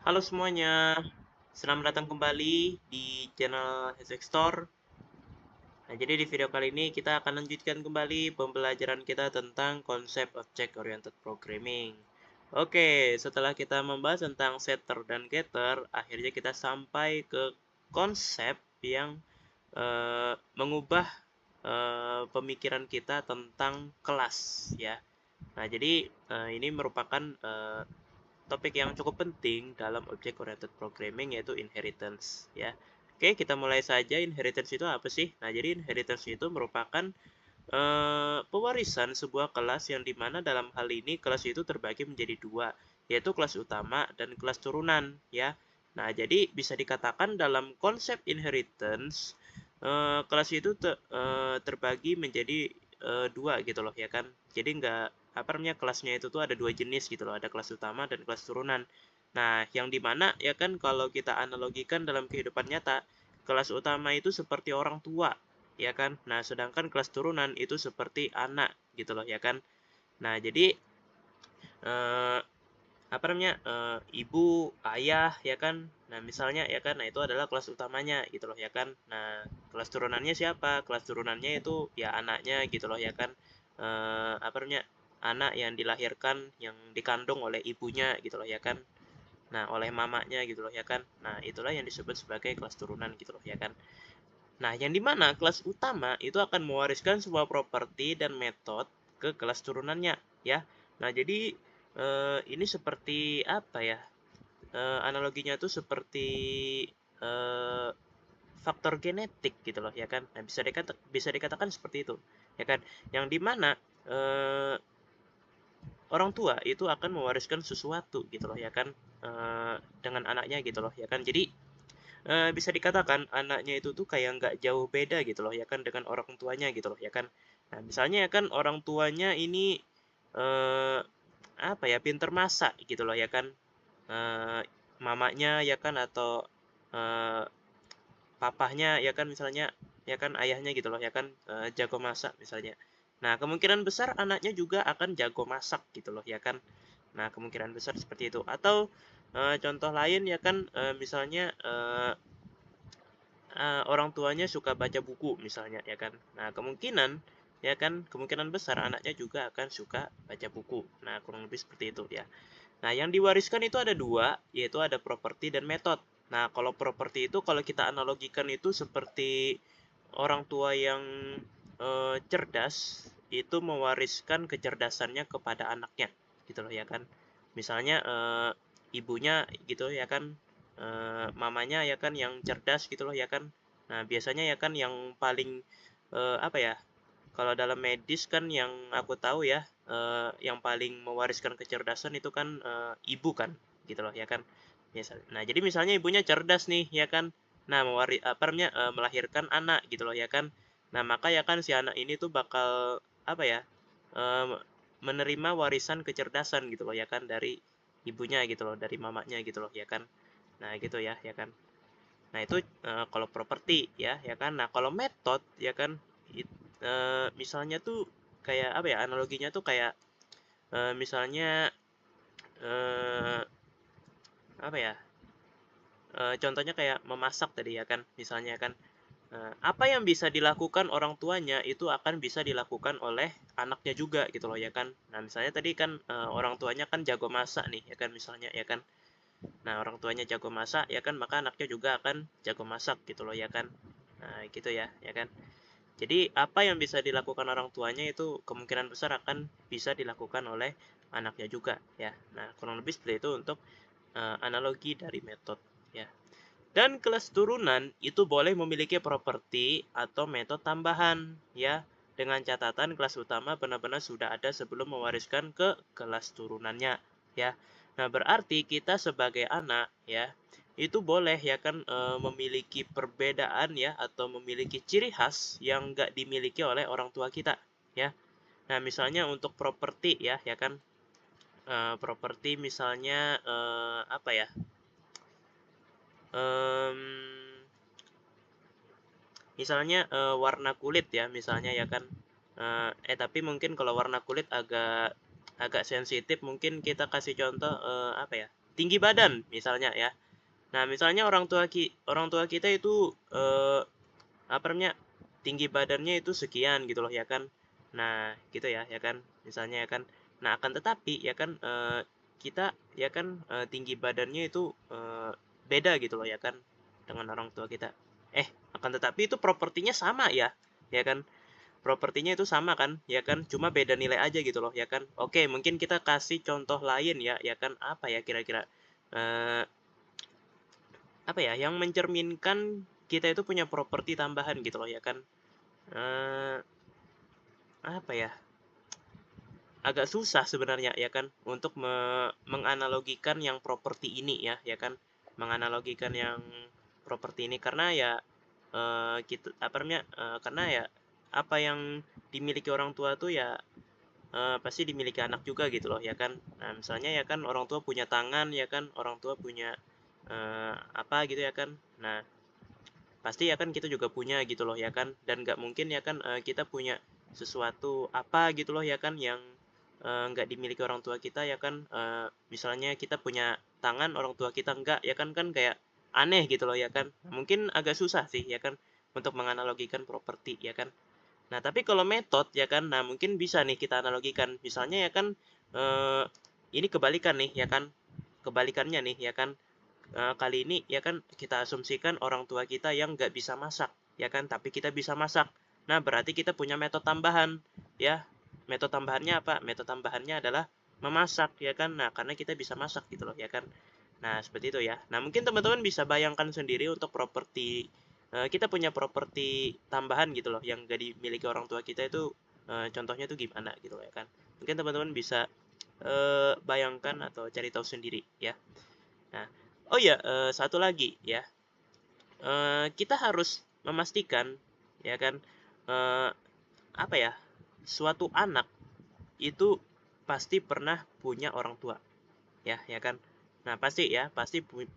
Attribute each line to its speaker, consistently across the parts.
Speaker 1: Halo semuanya, selamat datang kembali di channel Hezek Store. Nah, jadi di video kali ini kita akan lanjutkan kembali pembelajaran kita tentang konsep Object Oriented Programming. Oke, setelah kita membahas tentang setter dan getter, akhirnya kita sampai ke konsep yang mengubah pemikiran kita tentang kelas, ya. Nah, jadi ini merupakan topik yang cukup penting dalam object oriented programming, yaitu inheritance, ya. Oke, kita mulai saja. Inheritance itu apa sih? Nah, jadi inheritance itu merupakan pewarisan sebuah kelas yang dimana dalam hal ini kelas itu terbagi menjadi dua, yaitu kelas utama dan kelas turunan, ya. Nah, jadi bisa dikatakan dalam konsep inheritance kelas itu terbagi menjadi dua gitu loh, ya kan. Jadi nggak apa namanya, kelasnya itu tuh ada dua jenis gitu loh, ada kelas utama dan kelas turunan. Nah, yang dimana ya kan kalau kita analogikan dalam kehidupan nyata, kelas utama itu seperti orang tua, ya kan. Nah, sedangkan kelas turunan itu seperti anak gitu loh, ya kan. Nah, jadi eh, apa namanya, ibu, ayah, ya kan. Nah, misalnya ya kan, nah itu adalah kelas utamanya gitu loh, ya kan. Nah, kelas turunannya siapa? Kelas turunannya itu ya anaknya gitu loh, ya kan. Apa namanya, anak yang dilahirkan, yang dikandung oleh ibunya gitu loh, ya kan. Nah, oleh mamanya gitu loh, ya kan. Nah, itulah yang disebut sebagai kelas turunan gitu loh, ya kan. Nah, yang dimana kelas utama itu akan mewariskan sebuah properti dan metode ke kelas turunannya, ya. Nah, jadi ini seperti apa ya? Analoginya tuh seperti eh, faktor genetik gitu loh, ya kan. Nah, bisa dikatakan seperti itu, ya kan. Yang dimana eh, orang tua itu akan mewariskan sesuatu gitu loh, ya kan, dengan anaknya gitu loh, ya kan. Jadi bisa dikatakan anaknya itu tuh kayak nggak jauh beda gitu loh, ya kan, dengan orang tuanya gitu loh, ya kan. Nah, misalnya ya kan orang tuanya ini eh, apa ya, pinter masak gitu loh, ya kan. eh, Mamanya ya kan, atau eh, papahnya ya kan, misalnya ya kan, ayahnya gitu loh, ya kan, jago masak misalnya. Nah, kemungkinan besar anaknya juga akan jago masak gitu loh, ya kan. Nah, kemungkinan besar seperti itu. Atau contoh lain ya kan, misalnya orang tuanya suka baca buku misalnya, ya kan. Nah, kemungkinan ya kan, kemungkinan besar anaknya juga akan suka baca buku. Nah, kurang lebih seperti itu ya. Nah, yang diwariskan itu ada dua, yaitu ada properti dan metode. Nah, kalau properti itu kalau kita analogikan itu seperti orang tua yang cerdas itu mewariskan kecerdasannya kepada anaknya, gitu loh, ya kan. Misalnya ibunya gitu, ya kan, mamanya ya kan yang cerdas gitu loh, ya kan. Nah, biasanya ya kan yang paling apa ya, kalau dalam medis kan yang aku tahu ya, yang paling mewariskan kecerdasan itu kan ibu kan, gitu loh, ya kan. Nah, jadi misalnya ibunya cerdas nih, ya kan. Nah, apa namanya, melahirkan anak gitu loh, ya kan. Nah, maka ya kan si anak ini tuh bakal apa ya, eh, menerima warisan kecerdasan gitu loh, ya kan, dari ibunya gitu loh, dari mamanya gitu loh, ya kan. Nah, gitu ya, ya kan. Nah, itu kalau properti ya, ya kan. Nah, kalau metode ya kan, misalnya tuh kayak apa ya, analoginya tuh kayak misalnya eh, apa ya? Contohnya kayak memasak tadi ya kan, misalnya kan. Apa yang bisa dilakukan orang tuanya itu akan bisa dilakukan oleh anaknya juga gitu loh, ya kan. Nah, misalnya tadi kan orang tuanya kan jago masak nih, ya kan, misalnya ya kan. Nah, orang tuanya jago masak ya kan, maka anaknya juga akan jago masak gitu loh, ya kan. Nah, gitu ya, ya kan. Jadi apa yang bisa dilakukan orang tuanya itu kemungkinan besar akan bisa dilakukan oleh anaknya juga, ya. Nah, kurang lebih seperti itu untuk analogi dari metode, ya. Dan kelas turunan itu boleh memiliki properti atau metode tambahan, ya. Dengan catatan kelas utama benar-benar sudah ada sebelum mewariskan ke kelas turunannya, ya. Nah, berarti kita sebagai anak, ya, itu boleh ya kan, memiliki perbedaan ya, atau memiliki ciri khas yang nggak dimiliki oleh orang tua kita, ya. Nah, misalnya untuk properti ya, ya kan, properti misalnya apa ya? Em, Misalnya warna kulit ya, misalnya ya kan. Tapi mungkin kalau warna kulit agak agak sensitif, mungkin kita kasih contoh apa ya? tinggi badan misalnya ya. Nah, misalnya orang tua kita itu apa namanya? Tinggi badannya itu sekian gitu loh ya kan. Nah, gitu ya kan. Misalnya ya kan. Nah, akan tetapi ya kan kita ya kan tinggi badannya itu beda gitu loh ya kan dengan orang tua kita. Akan tetapi itu propertinya sama ya. Ya kan? Propertinya itu sama kan, ya kan? Cuma beda nilai aja gitu loh, ya kan? Oke, mungkin kita kasih contoh lain ya kan? Apa ya kira-kira? Eh, apa ya? Yang mencerminkan kita itu punya properti tambahan gitu loh, ya kan? Eh, apa ya? Agak susah sebenarnya, ya kan? Untuk menganalogikan yang properti ini ya kan? Menganalogikan yang properti ini karena ya kita apa namanya? Karena ya apa yang dimiliki orang tua tuh ya pasti dimiliki anak juga gitu loh ya kan. Nah, misalnya ya kan orang tua punya tangan ya kan, orang tua punya apa gitu ya kan. Nah, pasti ya kan kita juga punya gitu loh ya kan. Dan nggak mungkin ya kan kita punya sesuatu apa gitu loh ya kan yang nggak dimiliki orang tua kita ya kan. Misalnya kita punya tangan, orang tua kita enggak ya kan, kan kayak aneh gitu loh ya kan. Mungkin agak susah sih ya kan untuk menganalogikan properti ya kan. Nah, tapi kalau metode ya kan, nah mungkin bisa nih kita analogikan. Misalnya ya kan, eh, ini kebalikan nih ya kan, kebalikannya nih ya kan. Kali ini ya kan kita asumsikan orang tua kita yang nggak bisa masak ya kan, tapi kita bisa masak. Nah, berarti kita punya metode tambahan ya. Metode tambahannya apa? Metode tambahannya adalah memasak ya kan. Nah, karena kita bisa masak gitu loh ya kan. Nah, seperti itu ya. Nah, mungkin teman-teman bisa bayangkan sendiri untuk properti kita punya properti tambahan gitu loh yang gak dimiliki orang tua kita itu contohnya tuh gimana gitu loh ya kan. Mungkin teman-teman bisa bayangkan atau cari tahu sendiri ya. Nah, oh ya satu lagi ya. Kita harus memastikan ya kan eh, apa ya? Suatu anak itu pasti pernah punya orang tua ya kan. Nah, pasti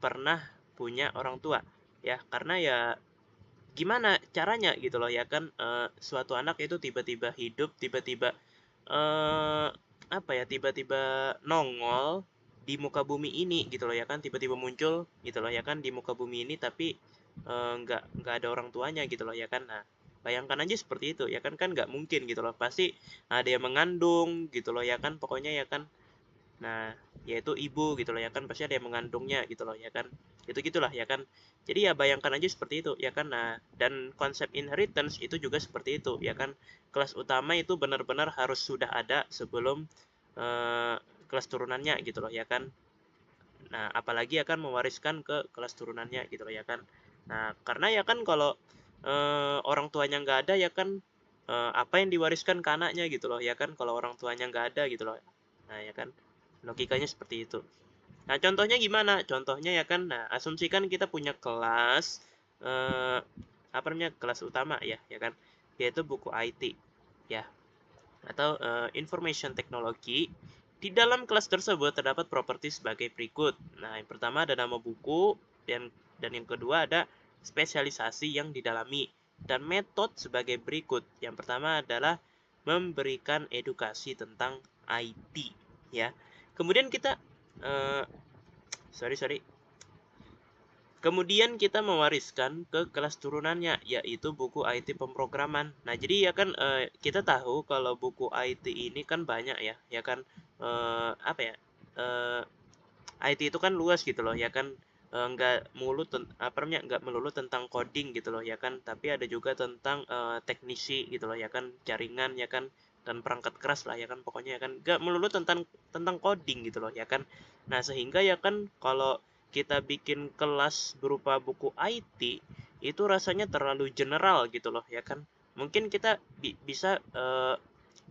Speaker 1: pernah punya orang tua ya, karena ya gimana caranya gitu loh ya kan suatu anak itu tiba-tiba hidup, tiba-tiba eh apa ya, tiba-tiba nongol di muka bumi ini gitu loh ya kan, tiba-tiba muncul gitu loh ya kan di muka bumi ini, tapi nggak ada orang tuanya gitu loh ya kan. Nah, bayangkan aja seperti itu ya kan, kan nggak mungkin gitu loh, pasti ada yang mengandung gitu loh ya kan, pokoknya ya kan. Nah, yaitu ibu gitu loh ya kan, pasti ada yang mengandungnya gitu loh ya kan. Itu gitulah ya kan. Jadi ya bayangkan aja seperti itu ya kan. Nah, dan konsep inheritance itu juga seperti itu ya kan. Kelas utama itu benar-benar harus sudah ada sebelum eh, kelas turunannya gitu loh ya kan. Nah, apalagi akan mewariskan ke kelas turunannya gitu loh ya kan. Nah, karena ya kan kalau orang tuanya nggak ada ya kan apa yang diwariskan ke anaknya gitu loh ya kan, kalau orang tuanya nggak ada gitu loh. Nah, ya kan. Logikanya seperti itu. Nah, contohnya gimana? Contohnya ya kan, nah asumsikan kita punya kelas apa namanya? Kelas utama ya kan. Yaitu buku IT ya, atau information technology. Di dalam kelas tersebut terdapat properti sebagai berikut. Nah, yang pertama ada nama buku, dan yang kedua ada spesialisasi yang didalami, dan metode sebagai berikut. Yang pertama adalah memberikan edukasi tentang IT ya. Kemudian kita eh, sorry. Kemudian kita mewariskan ke kelas turunannya, yaitu buku IT pemrograman. Nah, jadi ya kan kita tahu kalau buku IT ini kan banyak ya kan apa ya? IT itu kan luas gitu loh, ya kan nggak apa namanya, nggak melulu tentang coding gitu loh ya kan, tapi ada juga tentang teknisi gitu loh ya kan, jaringan ya kan, dan perangkat keras lah ya kan, pokoknya ya kan nggak melulu tentang coding gitu loh ya kan. Nah, sehingga ya kan kalau kita bikin kelas berupa buku IT itu rasanya terlalu general gitu loh ya kan. Mungkin kita bisa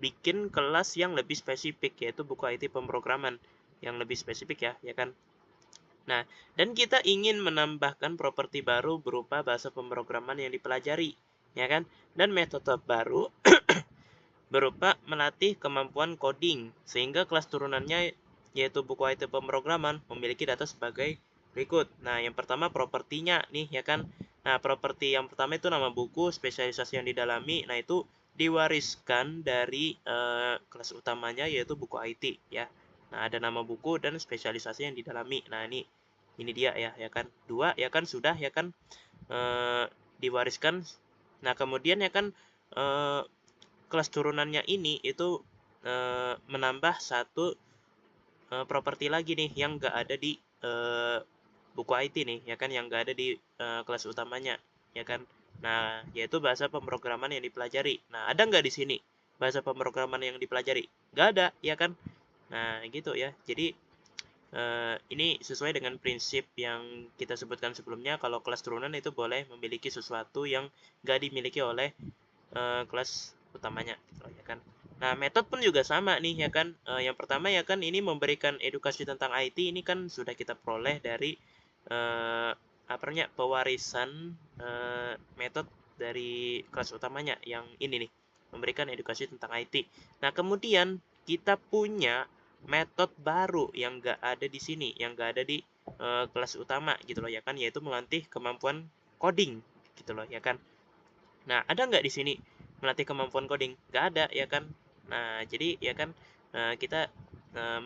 Speaker 1: bikin kelas yang lebih spesifik, yaitu buku IT pemrograman yang lebih spesifik ya kan. Nah, dan kita ingin menambahkan properti baru berupa bahasa pemrograman yang dipelajari ya kan, dan metode baru berupa melatih kemampuan coding, sehingga kelas turunannya yaitu buku IT pemrograman memiliki data sebagai berikut. Nah, yang pertama propertinya nih ya kan. Nah, properti yang pertama itu nama buku, spesialisasi yang didalami. Nah, itu diwariskan dari kelas utamanya yaitu buku IT ya. Nah, ada nama buku dan spesialisasi yang didalami. Nah, ini dia ya kan. 2 ya kan sudah ya kan diwariskan. Nah, kemudian ya kan kelas turunannya ini itu menambah satu properti lagi nih yang nggak ada di buku IT nih ya kan, yang nggak ada di kelas utamanya ya kan. Nah, yaitu bahasa pemrograman yang dipelajari. Nah, ada nggak di sini bahasa pemrograman yang dipelajari? Nggak ada ya kan. Nah, gitu ya. Jadi ini sesuai dengan prinsip yang kita sebutkan sebelumnya, kalau kelas turunan itu boleh memiliki sesuatu yang nggak dimiliki oleh kelas utamanya gitu ya kan. Nah, metode pun juga sama nih ya kan. Yang pertama ya kan, ini memberikan edukasi tentang IT, ini kan sudah kita peroleh dari pewarisan metode dari kelas utamanya yang ini nih, memberikan edukasi tentang IT. Nah, kemudian kita punya metode baru yang nggak ada di sini, yang nggak ada di kelas utama gitu loh ya kan, yaitu melatih kemampuan coding gitu loh ya kan. Nah, ada nggak di sini melatih kemampuan coding? Nggak ada ya kan. Nah, jadi ya kan kita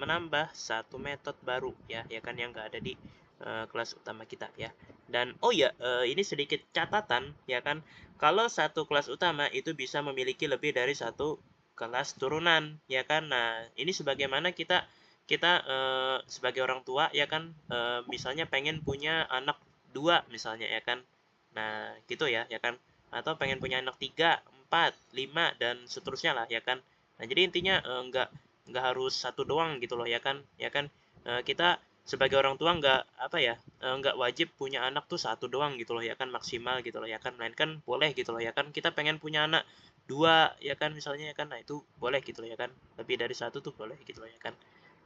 Speaker 1: menambah satu metode baru ya kan, yang nggak ada di kelas utama kita ya. Dan oh ya, ini sedikit catatan ya kan, kalau satu kelas utama itu bisa memiliki lebih dari satu kelas turunan ya kan. Nah, ini sebagaimana kita kita sebagai orang tua ya kan, misalnya pengen punya anak 2 misalnya ya kan. Nah, gitu ya kan, atau pengen punya anak 3, 4, 5 dan seterusnya lah ya kan. Nah, jadi intinya nggak harus satu doang gitu loh ya kan. Ya kan, kita sebagai orang tua nggak wajib punya anak tuh satu doang gitu loh ya kan, maksimal gitu loh ya kan. Melainkan boleh gitu loh ya kan, kita pengen punya anak 2 ya kan misalnya ya kan. Nah, itu boleh gitu loh ya kan. Lebih dari satu tuh boleh gitu loh ya kan.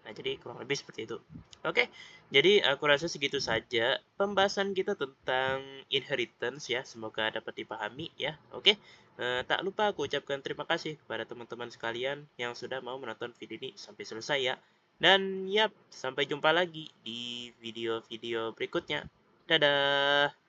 Speaker 1: Nah, jadi kurang lebih seperti itu. Oke, jadi aku rasa segitu saja pembahasan kita tentang inheritance ya. Semoga dapat dipahami ya. Oke, tak lupa aku ucapkan terima kasih kepada teman-teman sekalian yang sudah mau menonton video ini sampai selesai ya. Dan yap, sampai jumpa lagi di video-video berikutnya. Dadah!